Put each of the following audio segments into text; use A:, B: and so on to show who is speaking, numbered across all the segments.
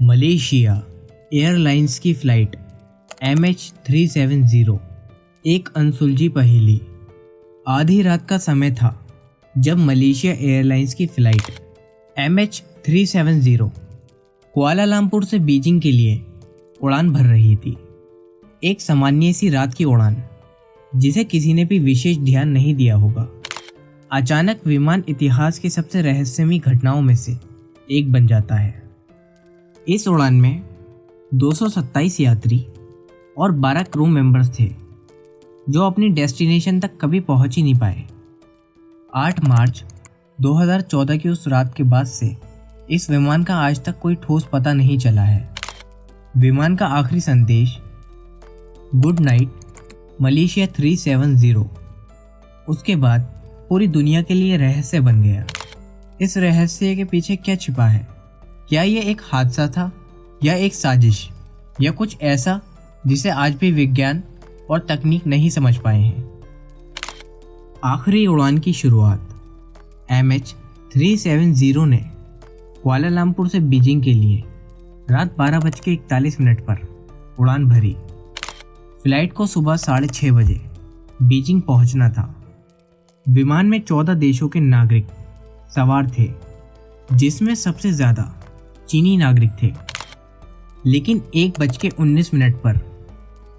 A: Malaysia airlines की flight MH370 एक अनसुलझी पहेली। आधी रात का समय था जब मलेशिया एयरलाइंस की फ़्लाइट MH370 कुआलालंपुर से बीजिंग के लिए उड़ान भर रही थी। एक सामान्य सी रात की उड़ान जिसे किसी ने भी विशेष ध्यान नहीं दिया होगा। अचानक विमान इतिहास की सबसे रहस्यमयी घटनाओं में से एक बन जाता है। इस उड़ान में 227 यात्री और 12 क्रू मेंबर्स थे जो अपनी डेस्टिनेशन तक कभी पहुंच ही नहीं पाए। 8 मार्च 2014 की उस रात के बाद से इस विमान का आज तक कोई ठोस पता नहीं चला है। विमान का आखिरी संदेश गुड नाइट मलेशिया 370 उसके बाद पूरी दुनिया के लिए रहस्य बन गया। इस रहस्य के पीछे क्या छिपा है? क्या ये एक हादसा था या एक साजिश या कुछ ऐसा जिसे आज भी विज्ञान और तकनीक नहीं समझ पाए हैं? आखिरी उड़ान की शुरुआत MH370 ने कुआलालंपुर से बीजिंग के लिए रात 12:41 पर उड़ान भरी। फ्लाइट को सुबह 6:30 बजे बीजिंग पहुंचना था। विमान में 14 देशों के नागरिक सवार थे, जिसमें सबसे ज़्यादा चीनी नागरिक थे। लेकिन 1:19 पर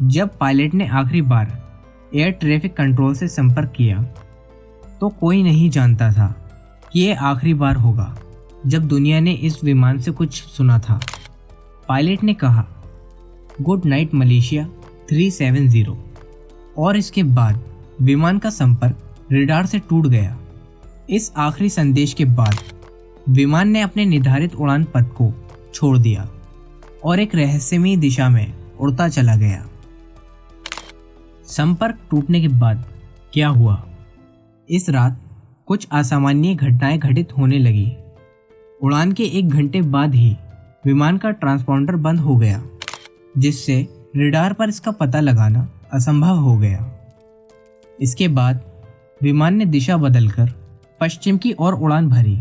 A: जब पायलट ने आखिरी बार एयर ट्रैफिक कंट्रोल से संपर्क किया तो कोई नहीं जानता था कि यह आखिरी बार होगा जब दुनिया ने इस विमान से कुछ सुना था। पायलट ने कहा गुड नाइट मलेशिया 370 और इसके बाद विमान का संपर्क रडार से टूट गया। इस आखिरी संदेश के बाद विमान ने अपने निर्धारित उड़ान पथ को छोड़ दिया और एक रहस्यमयी दिशा में उड़ता चला गया। संपर्क टूटने के बाद क्या हुआ? इस रात कुछ असामान्य घटनाएं घटित होने लगी। उड़ान के 1 घंटे बाद ही विमान का ट्रांसपॉन्डर बंद हो गया, जिससे रडार पर इसका पता लगाना असंभव हो गया। इसके बाद विमान ने दिशा बदलकर पश्चिम की ओर उड़ान भरी,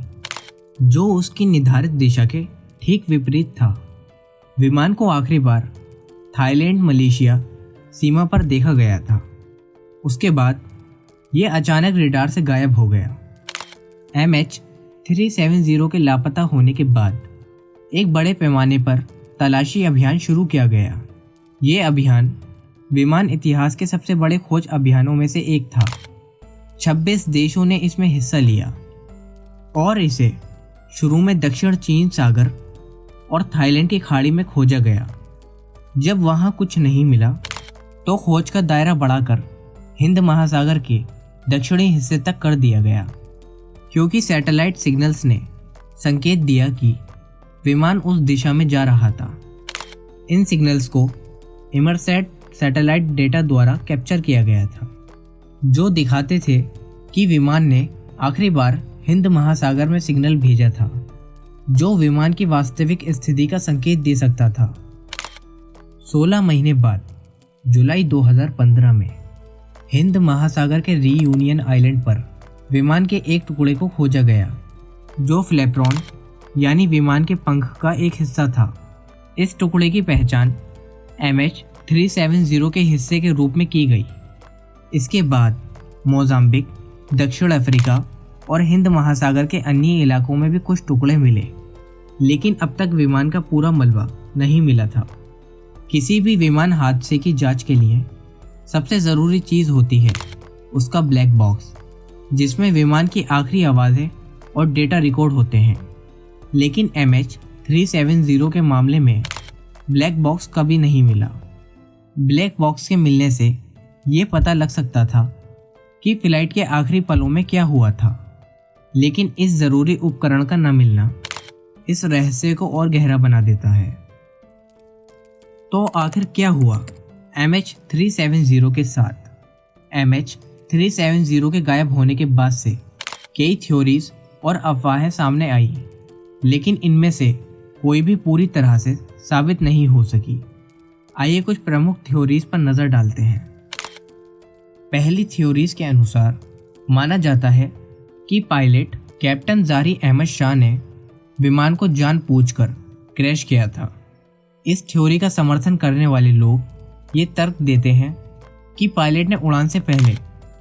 A: जो उसकी निर्धारित दिशा के ठीक विपरीत था। विमान को आखिरी बार थाईलैंड मलेशिया सीमा पर देखा गया था। उसके बाद यह अचानक रडार से गायब हो गया। MH370 के लापता होने के बाद एक बड़े पैमाने पर तलाशी अभियान शुरू किया गया। ये अभियान विमान इतिहास के सबसे बड़े खोज अभियानों में से एक था। 26 देशों ने इसमें हिस्सा लिया और इसे शुरू में दक्षिण चीन सागर और थाईलैंड की खाड़ी में खोजा गया। जब वहां कुछ नहीं मिला तो खोज का दायरा बढ़ाकर हिंद महासागर के दक्षिणी हिस्से तक कर दिया गया, क्योंकि सैटेलाइट सिग्नल्स ने संकेत दिया कि विमान उस दिशा में जा रहा था। इन सिग्नल्स को इमरसैट सैटेलाइट डेटा द्वारा कैप्चर किया गया था, जो दिखाते थे कि विमान ने आखिरी बार हिंद महासागर में सिग्नल भेजा था, जो विमान की वास्तविक स्थिति का संकेत दे सकता था। 16 महीने बाद जुलाई 2015 में हिंद महासागर के रीयूनियन आइलैंड पर विमान के एक टुकड़े को खोजा गया, जो फ्लैपरॉन यानी विमान के पंख का एक हिस्सा था। इस टुकड़े की पहचान MH370 के हिस्से के रूप में की गई। इसके बाद मोजाम्बिक, दक्षिण अफ्रीका और हिंद महासागर के अन्य इलाकों में भी कुछ टुकड़े मिले, लेकिन अब तक विमान का पूरा मलबा नहीं मिला था। किसी भी विमान हादसे की जांच के लिए सबसे ज़रूरी चीज़ होती है उसका ब्लैक बॉक्स, जिसमें विमान की आखिरी आवाज़ें और डेटा रिकॉर्ड होते हैं। लेकिन MH370 के मामले में ब्लैक बॉक्स कभी नहीं मिला। ब्लैक बॉक्स के मिलने से ये पता लग सकता था कि फ़्लाइट के आखिरी पलों में क्या हुआ था, लेकिन इस ज़रूरी उपकरण का न मिलना इस रहस्य को और गहरा बना देता है। तो आखिर क्या हुआ MH370 के साथ? MH370 के गायब होने के बाद से कई थ्योरीज और अफवाहें सामने आई, लेकिन इनमें से कोई भी पूरी तरह से साबित नहीं हो सकी। आइए कुछ प्रमुख थ्योरीज पर नज़र डालते हैं। पहली थ्योरीज के अनुसार माना जाता है कि पायलट कैप्टन जारी अहमद शाह ने विमान को जानबूझकर क्रैश किया था। इस थ्योरी का समर्थन करने वाले लोग ये तर्क देते हैं कि पायलट ने उड़ान से पहले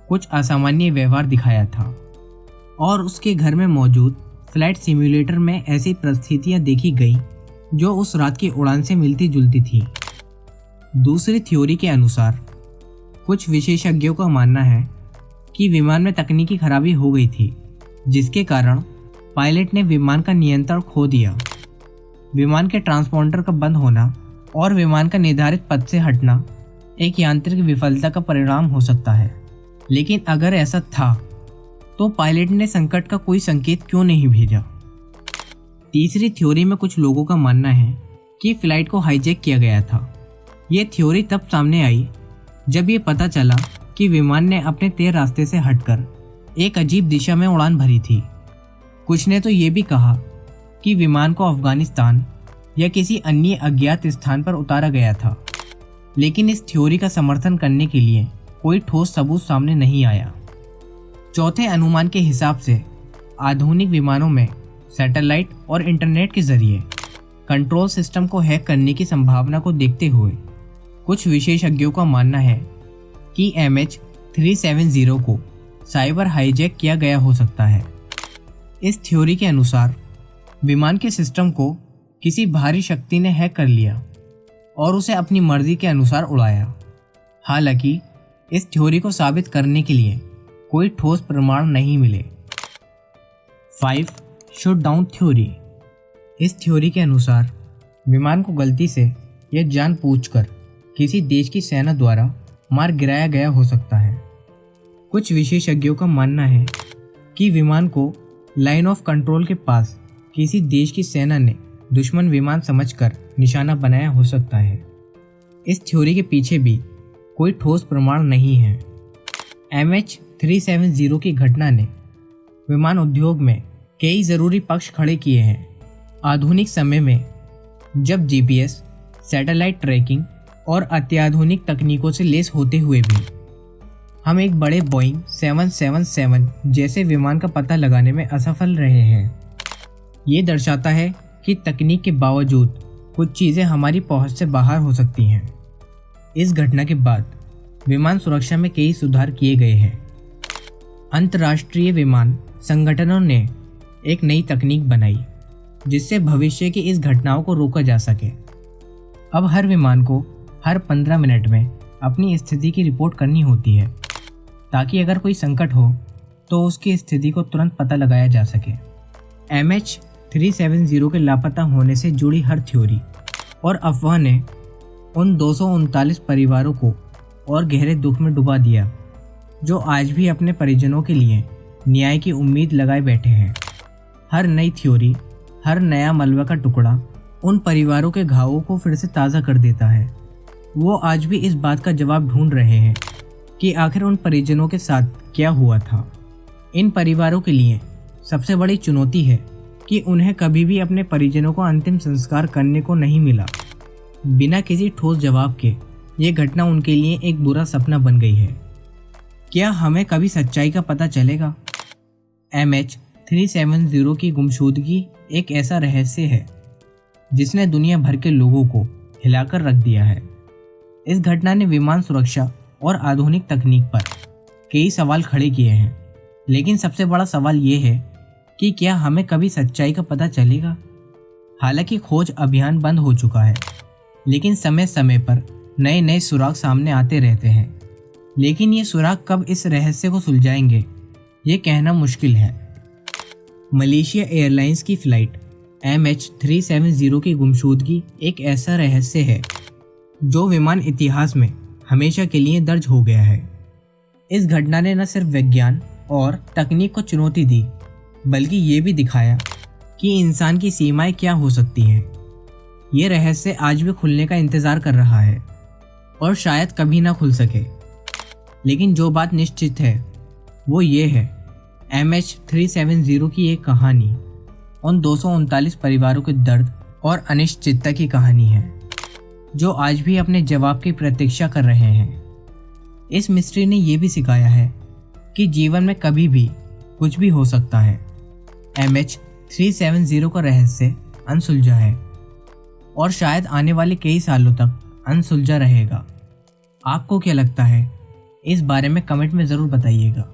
A: कुछ असामान्य व्यवहार दिखाया था और उसके घर में मौजूद फ्लाइट सिम्युलेटर में ऐसी परिस्थितियां देखी गई जो उस रात की उड़ान से मिलती जुलती थी। दूसरी थ्योरी के अनुसार कुछ विशेषज्ञों का मानना है कि विमान में तकनीकी खराबी हो गई थी, जिसके कारण पायलट ने विमान का नियंत्रण खो दिया। विमान के ट्रांसपोंडर का बंद होना और विमान का निर्धारित पथ से हटना एक यांत्रिक विफलता का परिणाम हो सकता है। लेकिन अगर ऐसा था तो पायलट ने संकट का कोई संकेत क्यों नहीं भेजा? तीसरी थ्योरी में कुछ लोगों का मानना है कि फ्लाइट को हाईजैक किया गया था। ये थ्योरी तब सामने आई जब ये पता चला कि विमान ने अपने तय रास्ते से हटकर एक अजीब दिशा में उड़ान भरी थी। कुछ ने तो ये भी कहा कि विमान को अफगानिस्तान या किसी अन्य अज्ञात स्थान पर उतारा गया था, लेकिन इस थ्योरी का समर्थन करने के लिए कोई ठोस सबूत सामने नहीं आया। चौथे अनुमान के हिसाब से आधुनिक विमानों में सैटेलाइट और इंटरनेट के जरिए कंट्रोल सिस्टम को हैक करने की संभावना को देखते हुए कुछ विशेषज्ञों का मानना है कि MH370 को साइबर हाईजैक किया गया हो सकता है। इस थ्योरी के अनुसार विमान के सिस्टम को किसी भारी शक्ति ने हैक कर लिया और उसे अपनी मर्जी के अनुसार उड़ाया। हालांकि इस थ्योरी को साबित करने के लिए कोई ठोस प्रमाण नहीं मिले। 5. Shoot down theory. इस थ्योरी के अनुसार विमान को गलती से या जानबूझकर किसी देश की सेना द्वारा मार गिराया गया हो सकता है। कुछ विशेषज्ञों का मानना है कि विमान को लाइन ऑफ कंट्रोल के पास किसी देश की सेना ने दुश्मन विमान समझकर निशाना बनाया हो सकता है। इस थ्योरी के पीछे भी कोई ठोस प्रमाण नहीं है। MH370 की घटना ने विमान उद्योग में कई ज़रूरी पक्ष खड़े किए हैं। आधुनिक समय में जब GPS, सैटेलाइट ट्रैकिंग और अत्याधुनिक तकनीकों से लैस होते हुए भी हम एक बड़े बोइंग 777 जैसे विमान का पता लगाने में असफल रहे हैं, ये दर्शाता है कि तकनीक के बावजूद कुछ चीज़ें हमारी पहुंच से बाहर हो सकती हैं। इस घटना के बाद विमान सुरक्षा में कई सुधार किए गए हैं। अंतर्राष्ट्रीय विमान संगठनों ने एक नई तकनीक बनाई जिससे भविष्य की इस घटनाओं को रोका जा सके। अब हर विमान को हर 15 मिनट में अपनी स्थिति की रिपोर्ट करनी होती है ताकि अगर कोई संकट हो तो उसकी स्थिति को तुरंत पता लगाया जा सके। MH370 के लापता होने से जुड़ी हर थ्योरी और अफवाह ने उन 239 परिवारों को और गहरे दुख में डुबा दिया जो आज भी अपने परिजनों के लिए न्याय की उम्मीद लगाए बैठे हैं। हर नई थ्योरी, हर नया मलबा का टुकड़ा उन परिवारों के घावों को फिर से ताज़ा कर देता है। वो आज भी इस बात का जवाब ढूंढ रहे हैं कि आखिर उन परिजनों के साथ क्या हुआ था। इन परिवारों के लिए सबसे बड़ी चुनौती है कि उन्हें कभी भी अपने परिजनों को अंतिम संस्कार करने को नहीं मिला। बिना किसी ठोस जवाब के ये घटना उनके लिए एक बुरा सपना बन गई है। क्या हमें कभी सच्चाई का पता चलेगा? MH370 की गुमशुदगी एक ऐसा रहस्य है जिसने दुनिया भर के लोगों को हिलाकर रख दिया है। इस घटना ने विमान सुरक्षा और आधुनिक तकनीक पर कई सवाल खड़े किए हैं, लेकिन सबसे बड़ा सवाल ये है कि क्या हमें कभी सच्चाई का पता चलेगा? हालांकि खोज अभियान बंद हो चुका है, लेकिन समय समय पर नए नए सुराग सामने आते रहते हैं। लेकिन ये सुराग कब इस रहस्य को सुलझाएंगे, ये कहना मुश्किल है। मलेशिया एयरलाइंस की फ़्लाइट MH370 की गुमशुदगी एक ऐसा रहस्य है जो विमान इतिहास में हमेशा के लिए दर्ज हो गया है। इस घटना ने न सिर्फ विज्ञान और तकनीक को चुनौती दी, बल्कि ये भी दिखाया कि इंसान की सीमाएं क्या हो सकती हैं। ये रहस्य आज भी खुलने का इंतज़ार कर रहा है और शायद कभी ना खुल सके। लेकिन जो बात निश्चित है वो ये है, MH370 की एक कहानी उन 239 परिवारों के दर्द और अनिश्चितता की कहानी है जो आज भी अपने जवाब की प्रतीक्षा कर रहे हैं। इस मिस्ट्री ने यह भी सिखाया है कि जीवन में कभी भी कुछ भी हो सकता है। MH370 का रहस्य अनसुलझा है, और शायद आने वाले कई सालों तक अनसुलझा रहेगा। आपको क्या लगता है, इस बारे में कमेंट में ज़रूर बताइएगा।